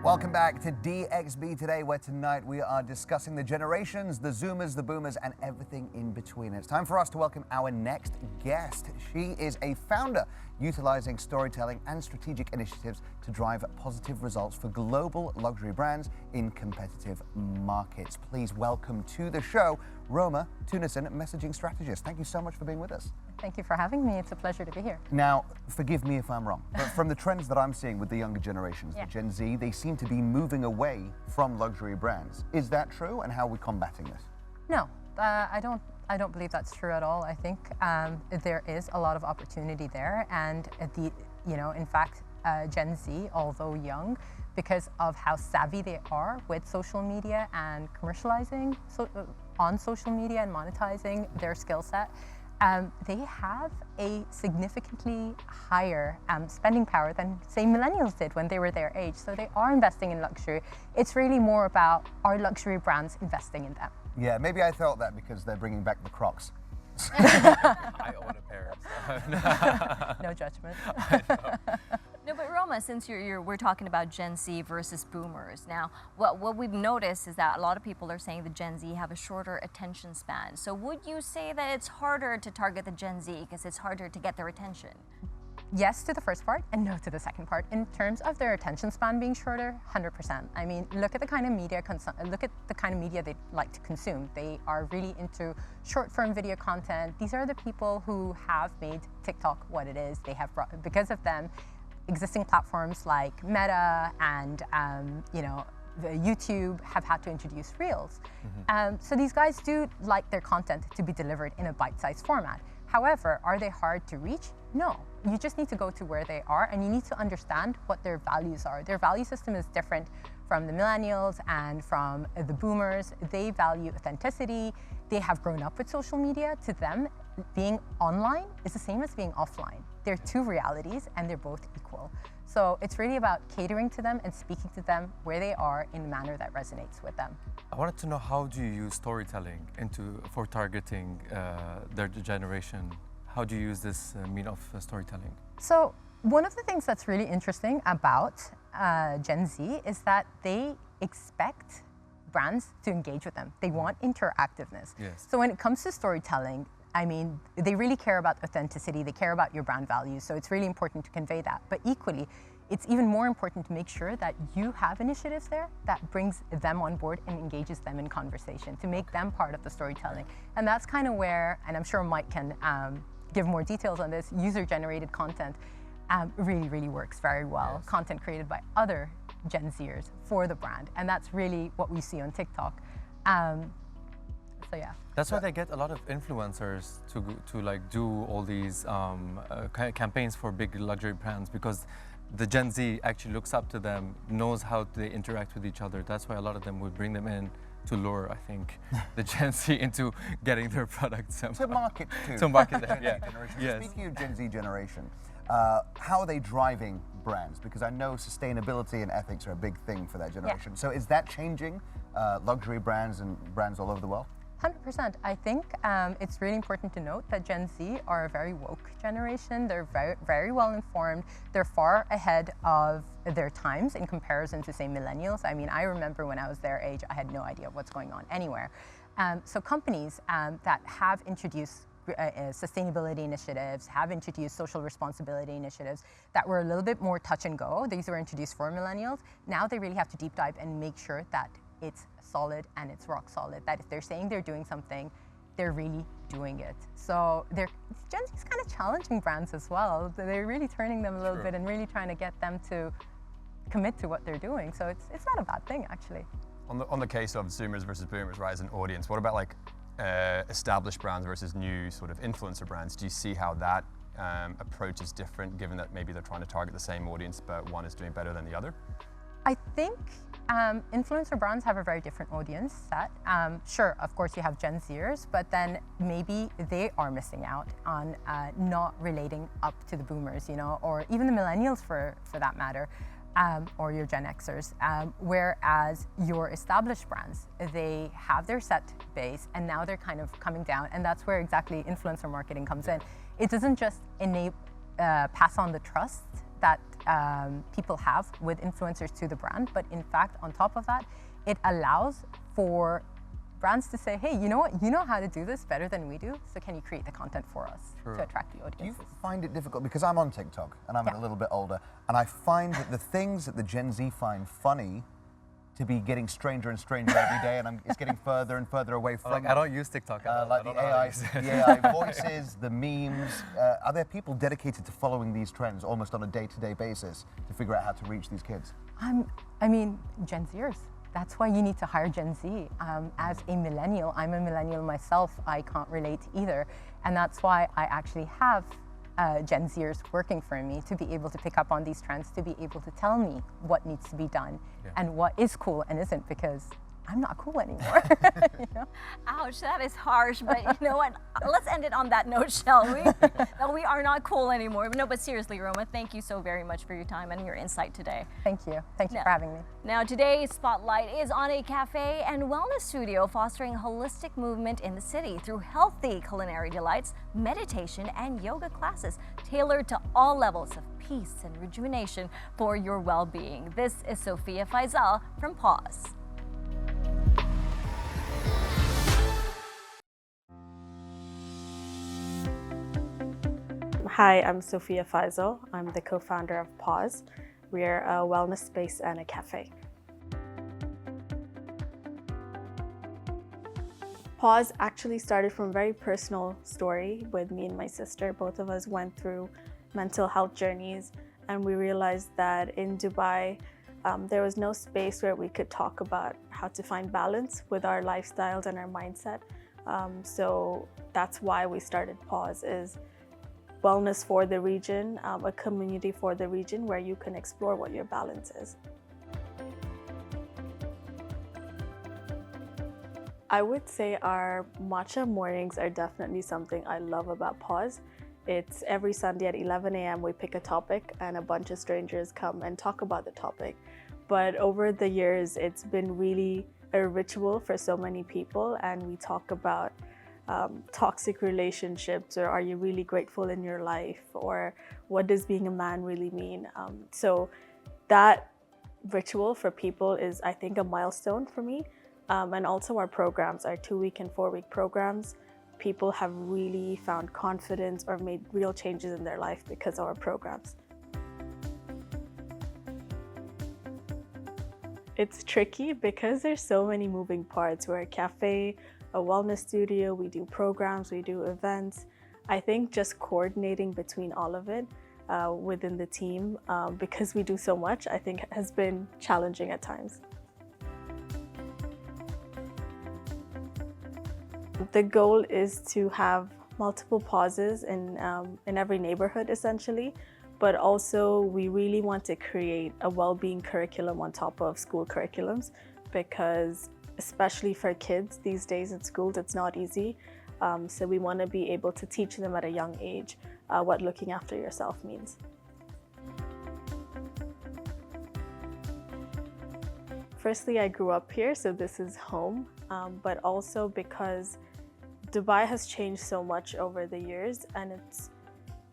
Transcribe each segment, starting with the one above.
Welcome back to DXB Today, where tonight we are discussing the generations, the Zoomers, the Boomers, and everything in between. It's time for us to welcome our next guest. She is a founder utilizing storytelling and strategic initiatives to drive positive results for global luxury brands in competitive markets. Please welcome to the show, Rohma Nomani-Theunissen, Messaging Strategist. Thank you so much for being with us. Thank you for having me. It's a pleasure to be here. Now, forgive me if I'm wrong, but from the trends that I'm seeing with the younger generations, the Gen Z, they seem to be moving away from luxury brands. Is that true, and how are we combating this? No, I don't believe that's true at all. I think there is a lot of opportunity there, and in fact, Gen Z, although young, because of how savvy they are with social media and commercializing on social media and monetizing their skill set, they have a significantly higher spending power than, say, millennials did when they were their age. So they are investing in luxury. It's really more about, are luxury brands investing in them? Yeah, maybe I felt that because they're bringing back the Crocs. I own a pair. No judgment. No, but Rohma, since we're talking about Gen Z versus Boomers, now what we've noticed is that a lot of people are saying the Gen Z have a shorter attention span. So would you say that it's harder to target the Gen Z because it's harder to get their attention? Yes to the first part and no to the second part. In terms of their attention span being shorter, 100%. I mean, look at the kind of media they like to consume. They are really into short-form video content. These are the people who have made TikTok what it is. They have brought, because of them, existing platforms like Meta and the YouTube have had to introduce Reels. So these guys do like their content to be delivered in a bite-sized format. However, are they hard to reach? No. You just need to go to where they are, and you need to understand what their values are. Their value system is different from the millennials and from the boomers. They value authenticity. They have grown up with social media. To them, being online is the same as being offline. They're two realities, and they're both equal. So it's really about catering to them and speaking to them where they are in a manner that resonates with them. I wanted to know, how do you use storytelling for targeting their generation? How do you use this mean of storytelling? So one of the things that's really interesting about Gen Z is that they expect brands to engage with them. They want interactiveness. Yes. So when it comes to storytelling, I mean, they really care about authenticity, they care about your brand values, so it's really important to convey that. But equally, it's even more important to make sure that you have initiatives there that brings them on board and engages them in conversation, to make them part of the storytelling. And that's kind of where, and I'm sure Mike can give more details on this, user-generated content really works very well. Yes. Content created by other Gen Zers for the brand, and that's really what we see on TikTok. So yeah. That's why they get a lot of influencers to like do all these campaigns for big luxury brands, because the Gen Z actually looks up to them, knows how they interact with each other. That's why a lot of them would bring them in to lure, I think, the Gen Z into getting their products somehow. To market to. To market them, yeah. Yes. Speaking of Gen Z generation, how are they driving brands? Because I know sustainability and ethics are a big thing for that generation. Yeah. So is that changing luxury brands and brands all over the world? 100%. I think it's really important to note that Gen Z are a very woke generation. They're very well informed. They're far ahead of their times in comparison to, say, millennials. I mean, I remember when I was their age, I had no idea what's going on anywhere. So companies that have introduced sustainability initiatives, have introduced social responsibility initiatives that were a little bit more touch and go. These were introduced for millennials. Now they really have to deep dive and make sure that it's solid and it's rock solid, that if they're saying they're doing something, they're really doing it. So Gen Z is kind of challenging brands as well. They're really turning them a little bit and really trying to get them to commit to what they're doing. So it's not a bad thing, actually. On the case of Zoomers versus Boomers, right, as an audience, what about like established brands versus new sort of influencer brands? Do you see how that approach is different, given that maybe they're trying to target the same audience, but one is doing better than the other? I think influencer brands have a very different audience set. Sure, of course you have Gen Zers, but then maybe they are missing out on not relating up to the boomers, you know, or even the millennials for that matter, or your Gen Xers. Whereas your established brands, they have their set base and now they're kind of coming down, and that's where exactly influencer marketing comes in. It doesn't just pass on the trust that people have with influencers to the brand, but in fact, on top of that, it allows for brands to say, hey, you know what, you know how to do this better than we do, so can you create the content for us to attract the Do you audiences? find it difficult? Because I'm on TikTok and I'm a little bit older, and I find that the things that the Gen Z find funny to be getting stranger and stranger every day, and it's getting further and further away from Like, I don't use TikTok. like the AI voices, the memes. Are there people dedicated to following these trends almost on a day-to-day basis to figure out how to reach these kids? I mean, Gen Zers. That's why you need to hire Gen Z. As a millennial, I'm a millennial myself, I can't relate either. And that's why I actually have Gen Zers working for me to be able to pick up on these trends, to be able to tell me what needs to be done and what is cool and isn't, because I'm not cool anymore. You know? Ouch, that is harsh, but you know what? Let's end it on that note, shall we? That we are not cool anymore. No, but seriously, Rohma, thank you so very much for your time and your insight today. Thank you. Thank you for having me. Now, today's spotlight is on a cafe and wellness studio fostering holistic movement in the city through healthy culinary delights, meditation, and yoga classes tailored to all levels of peace and rejuvenation for your well-being. This is Sophia Faisal from Pause. Hi, I'm Sophia Faisal. I'm the co-founder of Pause. We're a wellness space and a cafe. Pause actually started from a very personal story with me and my sister. Both of us went through mental health journeys, and we realized that in Dubai, there was no space where we could talk about how to find balance with our lifestyles and our mindset. So that's why we started Pause, is wellness for the region, a community for the region where you can explore what your balance is. I would say our matcha mornings are definitely something I love about Pause. It's every Sunday at 11 a.m. we pick a topic and a bunch of strangers come and talk about the topic. But over the years, it's been really a ritual for so many people, and we talk about toxic relationships, or are you really grateful in your life, or what does being a man really mean? So that ritual for people is, I think, a milestone for me. And also our programs, our 2-week and 4-week programs, people have really found confidence or made real changes in their life because of our programs. It's tricky because there's so many moving parts. We're a cafe, a wellness studio, we do programs, we do events. I think just coordinating between all of it within the team, because we do so much, I think has been challenging at times. The goal is to have multiple pauses in every neighborhood, essentially, but also we really want to create a well-being curriculum on top of school curriculums, because especially for kids these days in schools, it's not easy. So we want to be able to teach them at a young age what looking after yourself means. Firstly, I grew up here, so this is home, but also because Dubai has changed so much over the years, and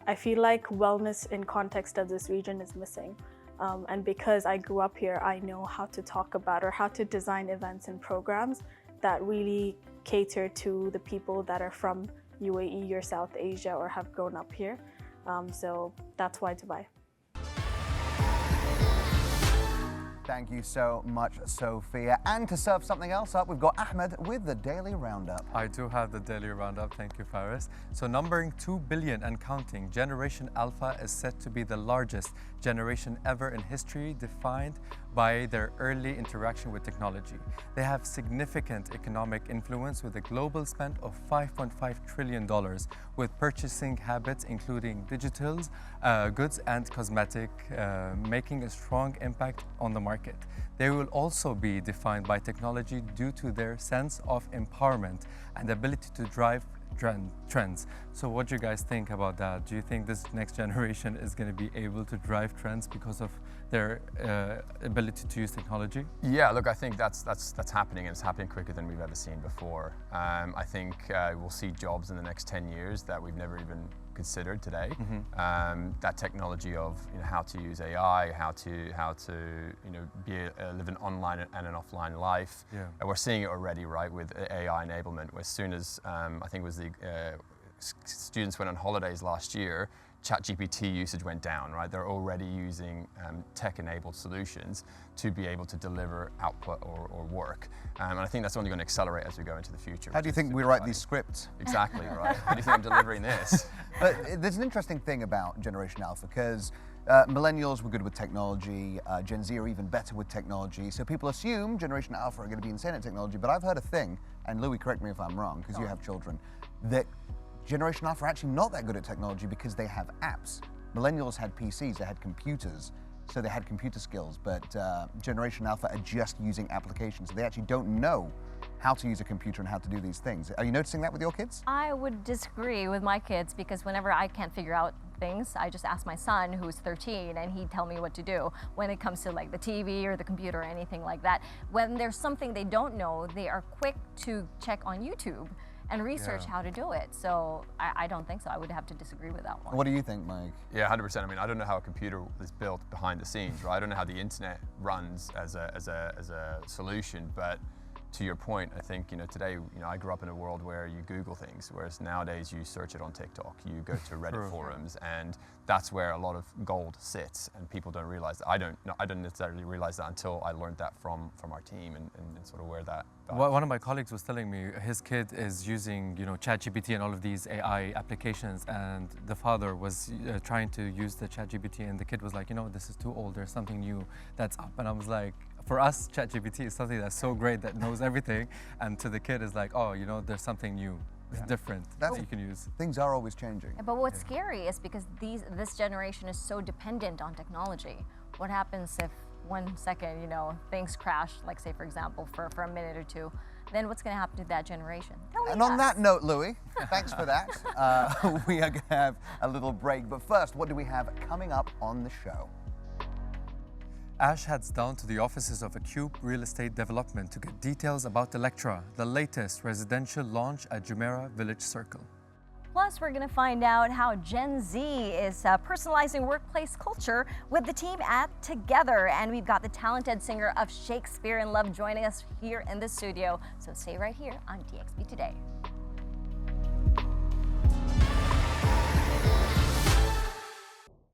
I feel like wellness in context of this region is missing. And because I grew up here, I know how to talk about or how to design events and programs that really cater to the people that are from UAE or South Asia or have grown up here. So that's why Dubai. Thank you so much, Sophia. And to serve something else up, we've got Ahmed with the Daily Roundup. I do have the Daily Roundup, thank you, Faris. So numbering 2 billion and counting, Generation Alpha is said to be the largest generation ever in history, defined by their early interaction with technology. They have significant economic influence with a global spend of $5.5 trillion, with purchasing habits including digitals, goods and cosmetic, making a strong impact on the market. They will also be defined by technology due to their sense of empowerment and ability to drive trends. So what do you guys think about that? Do you think this next generation is going to be able to drive trends because of their ability to use technology? Yeah, look, I think that's happening, and it's happening quicker than we've ever seen before. I think we'll see jobs in the next 10 years that we've never even considered today. That technology of how to use AI, how to live an online and an offline life. Yeah. And we're seeing it already, right, with AI enablement. As soon as I think it was the students went on holidays last year, ChatGPT usage went down, right? They're already using tech-enabled solutions to be able to deliver output or work. And I think that's only going to accelerate as we go into the future. How do you think we write these scripts? Exactly, right? How do you think I'm delivering this? But there's an interesting thing about Generation Alpha, because millennials were good with technology, Gen Z are even better with technology, so people assume Generation Alpha are going to be insane at technology, but I've heard a thing, and Louis, correct me if I'm wrong, because you have children, that Generation Alpha are actually not that good at technology because they have apps. Millennials had PCs, they had computers, so they had computer skills, but Generation Alpha are just using applications, so they actually don't know how to use a computer and how to do these things. Are you noticing that with your kids? I would disagree with my kids because whenever I can't figure out things, I just ask my son, who's 13, and he'd tell me what to do when it comes to like the TV or the computer or anything like that. When there's something they don't know, they are quick to check on YouTube and research how to do it. So I don't think so. I would have to disagree with that one. What do you think, Mike? Yeah, 100%. I mean, I don't know how a computer is built behind the scenes, right? I don't know how the internet runs as a solution, but to your point, I think today I grew up in a world where you Google things, whereas nowadays you search it on TikTok, you go to Reddit forums, and that's where a lot of gold sits, and people don't realize that. I don't necessarily realize that until I learned that from our team and sort of where that. One of my colleagues was telling me his kid is using ChatGPT and all of these AI applications, and the father was trying to use the ChatGPT, and the kid was like, this is too old. There's something new that's up, and I was like, for us, ChatGPT is something that's so great that knows everything, and to the kid is like, oh, there's something new, different that you can use. Things are always changing. But what's scary is because this generation is so dependent on technology. What happens if 1 second, things crash, like say for example, for a minute or two, then what's going to happen to that generation? And on that note, Louis, thanks for that. We are going to have a little break, but first, what do we have coming up on the show? Ash heads down to the offices of a Cube Real Estate Development to get details about Electra, the latest residential launch at Jumeirah Village Circle. Plus, we're going to find out how Gen Z is personalizing workplace culture with the team at Together. And we've got the talented singer of Shakespeare in Love joining us here in the studio. So stay right here on DXB Today.